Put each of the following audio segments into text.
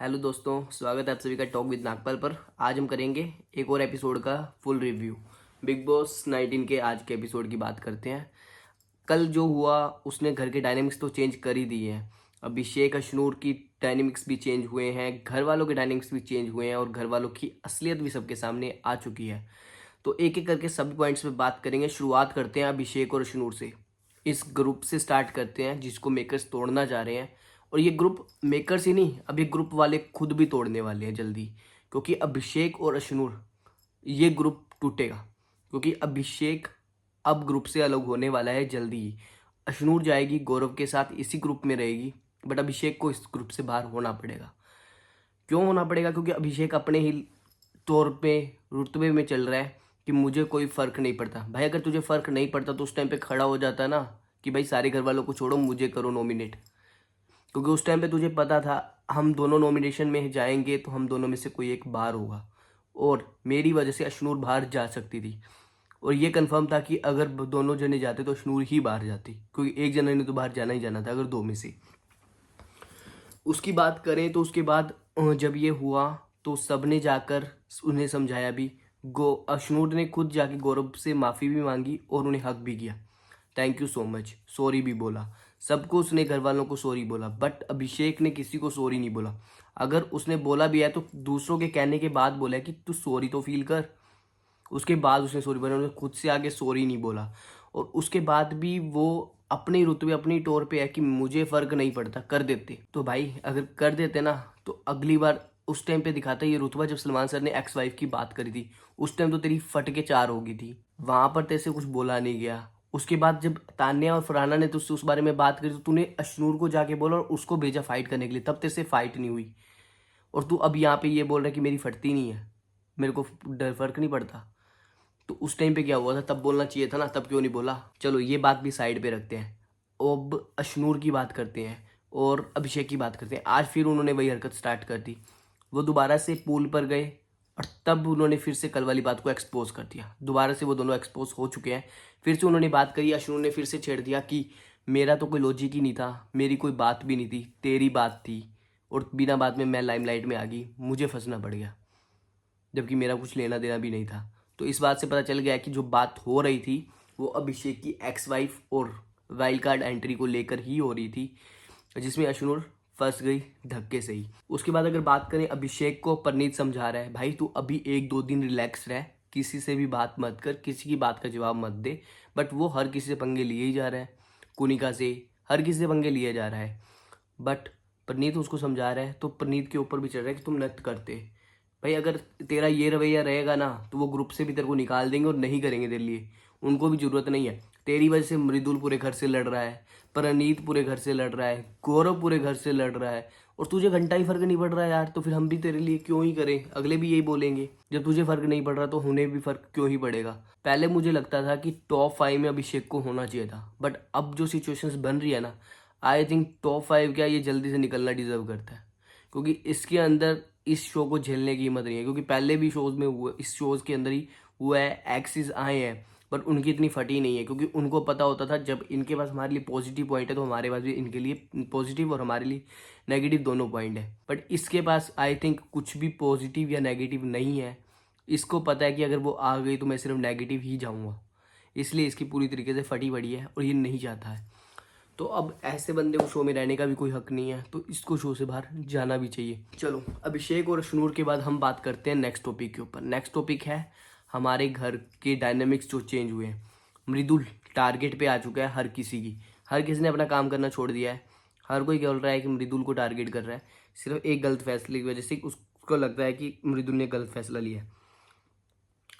Hello दोस्तों, स्वागत है आप सभी का टॉक विद नागपाल पर। आज हम करेंगे एक और एपिसोड का फुल रिव्यू। बिग बॉस 19 के आज के एपिसोड की बात करते हैं। कल जो हुआ उसने घर के डायनेमिक्स तो चेंज कर ही दिए हैं। अभिषेक अशनूर की डायनेमिक्स भी चेंज हुए हैं, घर वालों के डायनेमिक्स भी चेंज हुए हैं और घर वालों की असलियत भी सबके सामने आ चुकी है। तो एक एक करके सभी पॉइंट्स पे बात करेंगे। शुरुआत करते हैं अभिषेक और अशनूर से। इस ग्रुप से स्टार्ट करते हैं जिसको मेकर्स तोड़ना चाह रहे हैं। और ये ग्रुप मेकर्स ही नहीं, अब ये ग्रुप वाले खुद भी तोड़ने वाले हैं जल्दी, क्योंकि अभिषेक और अशनूर ये ग्रुप टूटेगा। क्योंकि अभिषेक अब ग्रुप से अलग होने वाला है जल्दी ही। अशनूर जाएगी गौरव के साथ, इसी ग्रुप में रहेगी, बट अभिषेक को इस ग्रुप से बाहर होना पड़ेगा। क्यों होना पड़ेगा? क्योंकि अभिषेक अपने ही तौर पे रुतबे में चल रहा है कि मुझे कोई फ़र्क नहीं पड़ता। भाई अगर तुझे फ़र्क नहीं पड़ता तो उस टाइम पे खड़ा हो जाता ना कि भाई सारे घर वालों को छोड़ो, मुझे करो नॉमिनेट। क्योंकि उस टाइम पे तुझे पता था हम दोनों नॉमिनेशन में जाएंगे तो हम दोनों में से कोई एक बाहर होगा, और मेरी वजह से अशनूर बाहर जा सकती थी। और ये कंफर्म था कि अगर दोनों जने जाते तो अशनूर ही बाहर जाती, क्योंकि एक जने ने तो बाहर जाना ही जाना था अगर दो में से। उसकी बात करें तो उसके बाद जब ये हुआ तो सबने जाकर उन्हें समझाया भी। गो अशनूर ने खुद जाके गौरव से माफ़ी भी मांगी और उन्हें हक भी किया। Thank you so much, sorry भी बोला। सबको उसने घर वालों को सॉरी बोला, बट अभिषेक ने किसी को सॉरी नहीं बोला। अगर उसने बोला भी है तो दूसरों के कहने के बाद बोला है कि तू सॉरी तो फील कर। उसके बाद उसने सॉरी बोला, उन्होंने खुद से आगे सॉरी नहीं बोला। और उसके बाद भी वो अपने रुतबे अपनी टोर पे है कि मुझे फ़र्क नहीं पड़ता, कर देते। तो भाई अगर कर देते ना तो अगली बार उस टाइम पे दिखाता ये रुतबा। जब सलमान सर ने एक्स वाइफ की बात करी थी उस टाइम तो तेरी फट के चार हो गई थी, वहां पर तेरे से कुछ बोला नहीं गया। उसके बाद जब तान्या और फरहाना ने तुझसे उस बारे में बात करी तो तूने अशनूर को जाके बोला और उसको भेजा फाइट करने के लिए, तब तेरे से फाइट नहीं हुई। और तू अब यहाँ पे ये बोल रहा है कि मेरी फटती नहीं है, मेरे को डर फर्क नहीं पड़ता। तो उस टाइम पे क्या हुआ था? तब बोलना चाहिए था ना, तब क्यों नहीं बोला? चलो ये बात भी साइड पे रखते हैं। अब अशनूर की बात करते हैं और अभिषेक की बात करते हैं। आज फिर उन्होंने वही हरकत स्टार्ट कर दी। वो दोबारा से पूल पर गए और तब उन्होंने फिर से कल वाली बात को एक्सपोज कर दिया। दोबारा से वो दोनों एक्सपोज हो चुके हैं। फिर से उन्होंने बात करी, अशनूर ने फिर से छेड़ दिया कि मेरा तो कोई लॉजिक ही नहीं था, मेरी कोई बात भी नहीं थी, तेरी बात थी, और बिना बात में मैं लाइमलाइट में आ गई, मुझे फंसना पड़ गया, जबकि मेरा कुछ लेना देना भी नहीं था। तो इस बात से पता चल गया कि जो बात हो रही थी वो अभिषेक की एक्स वाइफ और वाइल्ड कार्ड एंट्री को लेकर ही हो रही थी, जिसमें अशनूर फंस गई धक्के से ही। उसके बाद अगर बात करें, अभिषेक को परनीत समझा रहा है, भाई तू अभी एक दो दिन रिलैक्स रह, किसी से भी बात मत कर, किसी की बात का जवाब मत दे। बट वो हर किसी से पंगे लिए ही जा रहा है, कुनिका से, हर किसी से पंगे लिए जा रहा है। बट परनीत उसको समझा रहा है तो परनीत के ऊपर भी चढ़ रहा है कि तुम नत करते। भाई अगर तेरा ये रवैया रहेगा ना तो वो ग्रुप से भी तेरे को निकाल देंगे और नहीं करेंगे तेरे लिए। उनको भी जरूरत नहीं है। तेरी वजह से मृदुल पूरे घर से लड़ रहा है, परनीत पूरे घर से लड़ रहा है, गौरव पूरे घर से लड़ रहा है, और तुझे घंटा ही फर्क नहीं पड़ रहा है यार। तो फिर हम भी तेरे लिए क्यों ही करें? अगले भी यही बोलेंगे, जब तुझे फर्क नहीं पड़ रहा तो उन्हें भी फर्क क्यों ही पड़ेगा। पहले मुझे लगता था कि टॉप 5 में अभिषेक को होना चाहिए था, बट अब जो सिचुएशंस बन रही है ना, आई थिंक टॉप 5 क्या, ये जल्दी से निकलना डिजर्व करता है। क्योंकि इसके अंदर इस शो को झेलने की हिम्मत नहीं है। क्योंकि पहले भी शोज में हुआ, इस शोज के अंदर ही हुआ है, एक्सिस आए हैं, पर उनकी इतनी फटी नहीं है। क्योंकि उनको पता होता था जब इनके पास हमारे लिए पॉजिटिव पॉइंट है तो हमारे पास भी इनके लिए पॉजिटिव और हमारे लिए नेगेटिव दोनों पॉइंट है। बट इसके पास आई थिंक कुछ भी पॉजिटिव या नेगेटिव नहीं है। इसको पता है कि अगर वो आ गई तो मैं सिर्फ नेगेटिव ही जाऊँगा, इसलिए इसकी पूरी तरीके से फटी पड़ी है और ये नहीं चाहता है। तो अब ऐसे बंदे को शो में रहने का भी कोई हक नहीं है, तो इसको शो से बाहर जाना भी चाहिए। चलो अभिषेक और अशनूर के बाद हम बात करते हैं नेक्स्ट टॉपिक के ऊपर। नेक्स्ट टॉपिक है हमारे घर के डायनेमिक्स जो चेंज हुए हैं। मृदुल टारगेट पे आ चुका है हर किसी की, हर किसी ने अपना काम करना छोड़ दिया है। हर कोई बोल रहा है कि मृदुल को टारगेट कर रहा है, सिर्फ एक गलत फैसले की वजह से उसको लगता है कि मृदुल ने गलत फैसला लिया है।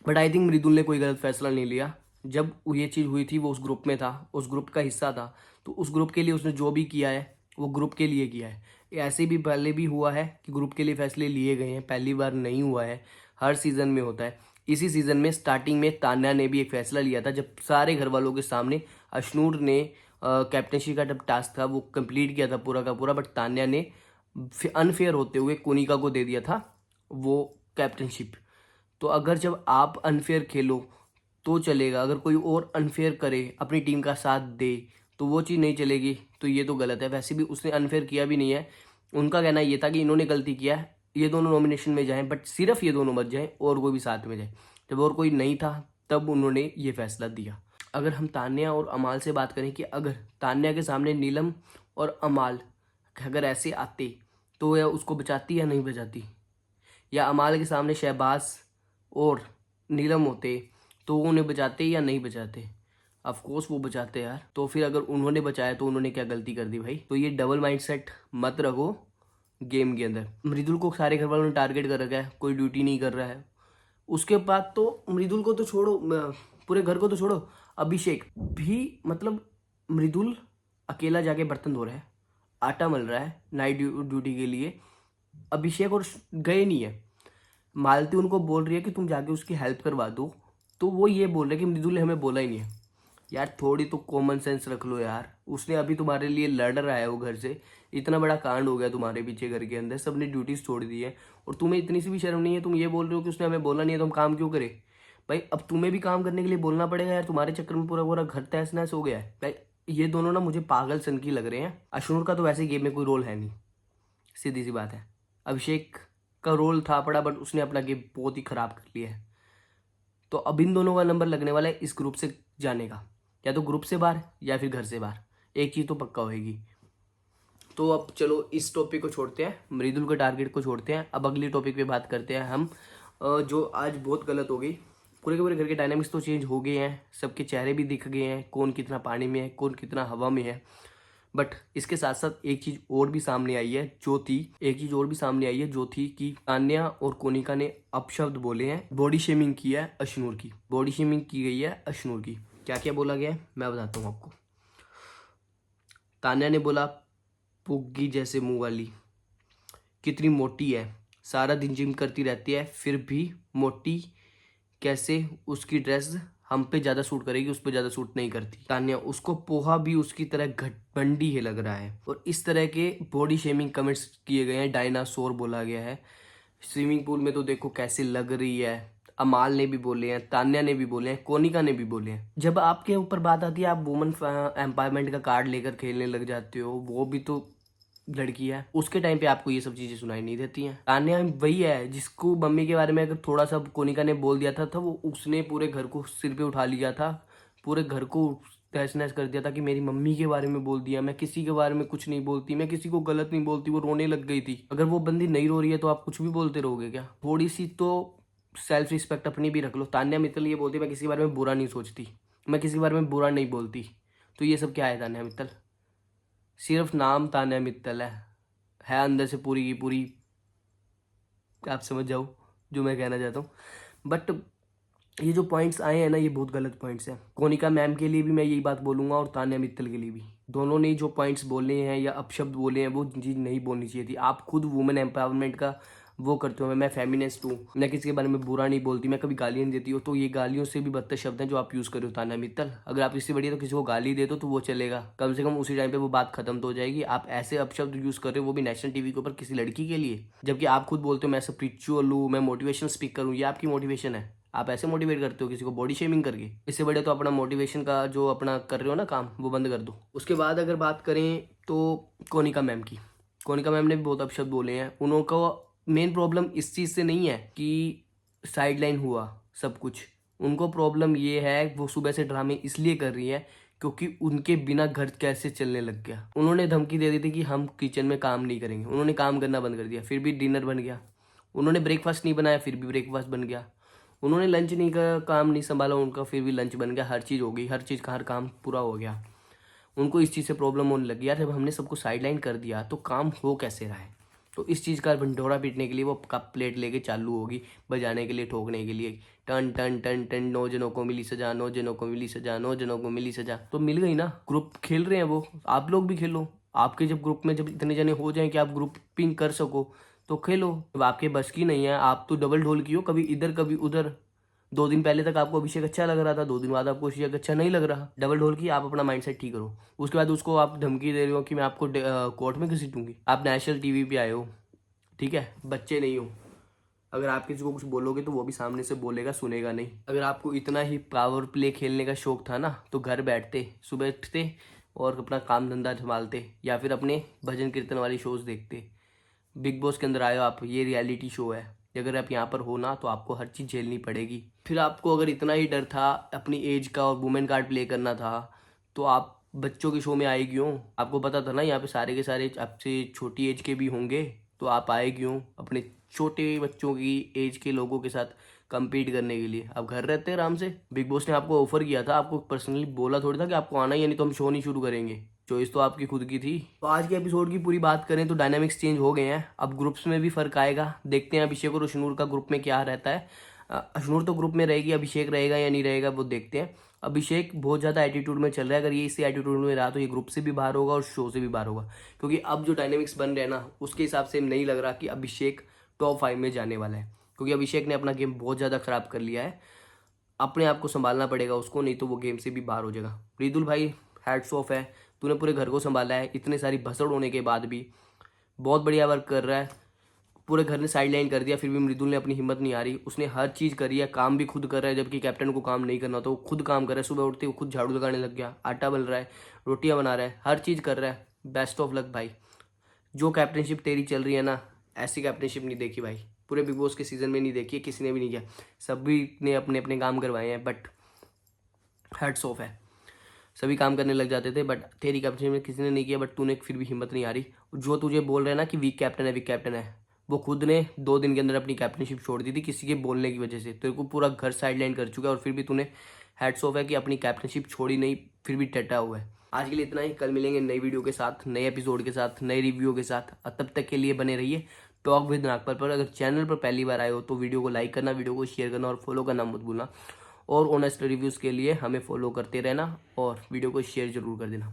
बट आई थिंक मृदुल ने कोई गलत फैसला नहीं लिया। जब ये चीज़ हुई थी वो उस ग्रुप में था, उस ग्रुप का हिस्सा था, तो उस ग्रुप के लिए उसने जो भी किया है वो ग्रुप के लिए किया है। ऐसे भी पहले भी हुआ है कि ग्रुप के लिए फैसले लिए गए हैं, पहली बार नहीं हुआ है, हर सीज़न में होता है। इसी सीज़न में स्टार्टिंग में तान्या ने भी एक फैसला लिया था जब सारे घर वालों के सामने। अशनूर ने कैप्टनशिप का जब टास्क था वो कंप्लीट किया था पूरा का पूरा, बट तान्या ने अनफेयर होते हुए कोनिका को दे दिया था वो कैप्टनशिप। तो अगर जब आप अनफेयर खेलो तो चलेगा, अगर कोई और अनफेयर करे अपनी टीम का साथ दे तो वो चीज़ नहीं चलेगी। तो ये तो गलत है। वैसे भी उसने अनफेयर किया भी नहीं है, उनका कहना ये था कि इन्होंने गलती किया है, ये दोनों नॉमिनेशन में जाएं, बट सिर्फ ये दोनों मत जाएं और कोई भी साथ में जाए। जब और कोई नहीं था तब उन्होंने ये फैसला दिया। अगर हम तान्या और अमाल से बात करें कि अगर तान्या के सामने नीलम और अमाल अगर ऐसे आते तो या उसको बचाती या नहीं बचाती, या अमाल के सामने शहबाज और नीलम होते तो वो उन्हें बचाते या नहीं बचाते? ऑफ कोर्स वो बचाते यार। तो फिर अगर उन्होंने बचाया तो उन्होंने क्या गलती कर दी भाई? तो ये डबल माइंडसेट मत रखो गेम के अंदर। मृदुल को सारे घर वालों ने टारगेट कर रखा है, कोई ड्यूटी नहीं कर रहा है। उसके बाद तो मृदुल को तो छोड़ो, पूरे घर को तो छोड़ो, अभिषेक भी मतलब मृदुल अकेला जाके बर्तन धो रहा है, आटा मल रहा है नाइट ड्यूटी के लिए, अभिषेक और गए नहीं है। मालती उनको बोल रही है कि तुम जाके उसकी हेल्प करवा दो, तो वो ये बोल रहे कि मृदुल ने हमें बोला ही नहीं है। यार थोड़ी तो कॉमन सेंस रख लो यार। उसने अभी तुम्हारे लिए लड़ रहा है वो घर से, इतना बड़ा कांड हो गया तुम्हारे पीछे घर के अंदर, सबने ड्यूटीज छोड़ दी है और तुम्हें इतनी सी भी शर्म नहीं है। तुम ये बोल रहे हो कि उसने हमें बोला नहीं है तो हम काम क्यों करें? भाई अब तुम्हें भी काम करने के लिए बोलना पड़ेगा यार, तुम्हारे चक्कर में पूरा पूरा घर तहस नहस हो गया है भाई। ये दोनों ना मुझे पागल सन की लग रहे हैं। अशनूर का तो वैसे गेम में कोई रोल है नहीं, सीधी सी बात है। अभिषेक का रोल था पड़ा, बट उसने अपना गेम बहुत ही खराब कर लिया है। तो अब इन दोनों का नंबर लगने वाला है इस ग्रुप से जाने का, या तो ग्रुप से बाहर या फिर घर से बाहर, एक चीज़ तो पक्का होएगी। तो अब चलो इस टॉपिक को छोड़ते हैं, मृदुल के टारगेट को छोड़ते हैं। अब अगली टॉपिक पे बात करते हैं हम, जो आज बहुत गलत हो गई। पूरे के पूरे घर के डायनामिक्स तो चेंज हो गए हैं, सबके चेहरे भी दिख गए हैं, कौन कितना पानी में है, कौन कितना हवा में है। बट इसके साथ साथ एक चीज और भी सामने आई है जो थी कि तान्या और कोनिका ने अपशब्द बोले हैं, बॉडी शेमिंग की है अशनूर की, बॉडी शेमिंग की गई है अशनूर की। क्या क्या बोला गया है मैं बताता हूँ आपको। तान्या ने बोला पुग्गी जैसे मुंह वाली, कितनी मोटी है, सारा दिन जिम करती रहती है फिर भी मोटी कैसे, उसकी ड्रेस हम पे ज़्यादा सूट करेगी, उस पे ज़्यादा सूट नहीं करती। तान्या उसको पोहा भी उसकी तरह घटबंडी है लग रहा है। और इस तरह के बॉडी शेमिंग कमेंट्स किए गए हैं, डायनासोर बोला गया है। स्विमिंग पूल में तो देखो कैसे लग रही है। अमाल ने भी बोले हैं, तान्या ने भी बोले हैं, कोनिका ने भी बोले हैं। जब आपके ऊपर बात आती है आप वुमेन एम्पावरमेंट का कार्ड लेकर खेलने लग जाते हो, वो भी तो लड़की है, उसके टाइम पे आपको ये सब चीजें सुनाई नहीं देती हैं। तान्या वही है जिसको मम्मी के बारे में अगर थोड़ा सा कोनिका ने बोल दिया था वो उसने पूरे घर को सिर पे उठा लिया था, पूरे घर को तहस नहस कर दिया था कि मेरी मम्मी के बारे में बोल दिया, मैं किसी के बारे में कुछ नहीं बोलती, मैं किसी को गलत नहीं बोलती। वो रोने लग गई थी। अगर वो बंदी नहीं रो रही है तो आप कुछ भी बोलते रहोगे क्या? थोड़ी सी तो सेल्फ रिस्पेक्ट अपनी भी रख लो। तान्या मित्तल ये बोलती मैं किसी के बारे में बुरा नहीं सोचती, मैं किसी के बारे में बुरा नहीं बोलती। तो ये सब क्या है तान्या मित्तल? सिर्फ नाम तान्या मित्तल है अंदर से पूरी की पूरी, आप समझ जाओ जो मैं कहना चाहता हूँ। बट ये जो पॉइंट्स आए हैं ना ये बहुत गलत पॉइंट्स हैं। कोनिका मैम के लिए भी मैं यही बात बोलूँगा और तान्या मित्तल के लिए भी। दोनों ने जो पॉइंट्स बोले हैं या अपशब्द बोले हैं वो चीज़ नहीं बोलनी चाहिए थी। आप खुद वुमेन एम्पावरमेंट का वो करते हो, मैं फेमिनिस्ट हूँ, मैं किसी के बारे में बुरा नहीं बोलती, मैं कभी गालियाँ नहीं देती हूँ, तो ये गालियों से भी बदतर शब्द हैं जो आप यूज़ कर रहे हो तान्या मित्तल। अगर आप इससे बढ़िया तो किसी को गाली दे दो तो वो चलेगा, कम से कम उसी टाइम पे वो बात खत्म तो हो जाएगी। आप ऐसे अपशब्द यूज़ कर रहे हो वो भी नेशनल टीवी के ऊपर किसी लड़की के लिए, जबकि आप खुद बोलते हो मैं स्पिरिचुअल हूँ, मैं मोटिवेशनल स्पीकर हूँ। ये आपकी मोटिवेशन है? आप ऐसे मोटिवेट करते हो किसी को बॉडी शेमिंग करके? इससे बड़े तो अपना मोटिवेशन का जो अपना कर रहे हो ना काम वो बंद कर दो। उसके बाद अगर बात करें तो कोनिका मैम की, कोनिका मैम ने भी बहुत अपशब्द बोले हैं। उनको मेन प्रॉब्लम इस चीज़ से नहीं है कि साइडलाइन हुआ सब कुछ, उनको प्रॉब्लम ये है वो सुबह से ड्रामे इसलिए कर रही है क्योंकि उनके बिना घर कैसे चलने लग गया। उन्होंने धमकी दे दी थी कि हम किचन में काम नहीं करेंगे, उन्होंने काम करना बंद कर दिया, फिर भी डिनर बन गया। उन्होंने ब्रेकफास्ट नहीं बनाया, फिर भी ब्रेकफास्ट बन गया। उन्होंने लंच नहीं का काम नहीं संभाला उनका, फिर भी लंच बन गया। हर चीज़ हो गई, हर चीज़ का हर काम पूरा हो गया। उनको इस चीज़ से प्रॉब्लम होने लगी यार, जब हमने सबको साइडलाइन कर दिया तो काम हो कैसे रहा है? तो इस चीज़ का भंडोरा पीटने के लिए वो कप प्लेट लेके चालू होगी, बजाने के लिए, ठोकने के लिए, टन टन टन टन, 9 जनों को मिली सजा, 9 जनों को मिली सजा, 9 जनों को मिली सजा। तो मिल गई ना, ग्रुप खेल रहे हैं वो, आप लोग भी खेलो। आपके जब ग्रुप में जब इतने जने हो जाएं कि आप ग्रुपिंग कर सको तो खेलो। जब आपके बस की नहीं है, आप तो डबल ढोल की हो, कभी इधर कभी उधर। 2 दिन पहले तक आपको अभिषेक अच्छा लग रहा था, 2 दिन बाद आपको अभिषेक अच्छा नहीं लग रहा। डबल ढोल की, आप अपना माइंडसेट ठीक करो। उसके बाद उसको आप धमकी दे रहे हो कि मैं आपको कोर्ट में घसीटूंगी। आप नेशनल टीवी पे आए हो, ठीक है, बच्चे नहीं हो। अगर आप किसी को कुछ बोलोगे तो वो भी सामने से बोलेगा, सुनेगा नहीं। अगर आपको इतना ही पावर प्ले खेलने का शौक था ना तो घर बैठते, सुबह उठते और अपना काम धंधा संभालते, या फिर अपने भजन कीर्तन वाली शोज देखते। बिग बॉस के अंदर आए हो आप, ये रियलिटी शो है, अगर आप यहाँ पर हो ना तो आपको हर चीज़ झेलनी पड़ेगी। फिर आपको अगर इतना ही डर था अपनी एज का और वुमेन कार्ड प्ले करना था तो आप बच्चों के शो में आए क्यों? आपको पता था ना यहाँ पे सारे के सारे आपसे छोटी एज के भी होंगे, तो आप आए क्यों अपने छोटे बच्चों की एज के लोगों के साथ compete करने के लिए? आप घर रहते हैं आराम से। बिग बॉस ने आपको ऑफर किया था, आपको पर्सनली बोला थोड़ी था कि आपको आना ही है, नहीं तो हम शो नहीं शुरू करेंगे। चॉइस तो आपकी खुद की थी। तो आज के एपिसोड की पूरी बात करें तो डायनामिक्स चेंज हो गए हैं, अब ग्रुप्स में भी फर्क आएगा। देखते हैं अभिषेक और अशनूर का ग्रुप में क्या रहता है। अशनूर तो ग्रुप में रहेगी, अभिषेक रहेगा या नहीं रहेगा वो देखते हैं। अभिषेक बहुत ज़्यादा एटीट्यूड में चल रहा है, अगर ये इसी एटीट्यूड में रहा तो ये ग्रुप से भी बाहर होगा और शो से भी बाहर होगा, क्योंकि अब जो डायनेमिक्स बन रहे हैं ना उसके हिसाब से नहीं लग रहा कि अभिषेक टॉप 5 में जाने वाला है, क्योंकि अभिषेक ने अपना गेम बहुत ज़्यादा ख़राब कर लिया है। अपने आप को संभालना पड़ेगा उसको, नहीं तो वो गेम से भी बाहर हो जाएगा। रिदुल भाई हैट्स ऑफ है, तूने पूरे घर को संभाला है, इतने सारी भसड़ होने के बाद भी बहुत बढ़िया वर्क कर रहा है। पूरे घर ने साइड लाइन कर दिया, फिर भी मृदुल ने अपनी हिम्मत नहीं हारी, उसने हर चीज़ करी है, काम भी खुद कर रहा है, जबकि कैप्टन को काम नहीं करना तो वो खुद काम कर रहा है। सुबह उठते वो खुद झाड़ू लगाने लग गया, आटा बन रहा है, रोटियां बना रहा है, हर चीज़ कर रहा है। बेस्ट ऑफ लक भाई, जो कैप्टनशिप तेरी चल रही है ना, ऐसी कैप्टनशिप नहीं देखी भाई, पूरे बिग बॉस के सीजन में नहीं देखी है, किसी ने भी नहीं किया। सभी ने अपने अपने काम करवाए हैं, बट हेड्स ऑफ है, सभी काम करने लग जाते थे, बट तेरी कैप्टनशिप में किसी ने नहीं किया, बट तूने फिर भी हिम्मत नहीं हारी। जो तुझे बोल रहे हैं ना कि वीक कैप्टन है वीक कैप्टन है, वो खुद ने 2 दिन के अंदर अपनी कैप्टनशिप छोड़ दी थी किसी के बोलने की वजह से। तेरे को पूरा घर साइडलाइन कर चुका है और फिर भी तूने हेड्स ऑफ है कि अपनी कैप्टनशिप छोड़ी नहीं, फिर भी टटा हुआ है। आज के लिए इतना ही, कल मिलेंगे नई वीडियो के साथ, नए एपिसोड के साथ, नए रिव्यू के साथ। और तब तक के लिए बने रहिए टॉक विद नागपाल पर। अगर चैनल पर पहली बार आए हो तो वीडियो को लाइक करना, वीडियो को शेयर करना और फॉलो करना मत भूलना। और ऑनेस्ट रिव्यूज़ के लिए हमें फॉलो करते रहना और वीडियो को शेयर जरूर कर देना।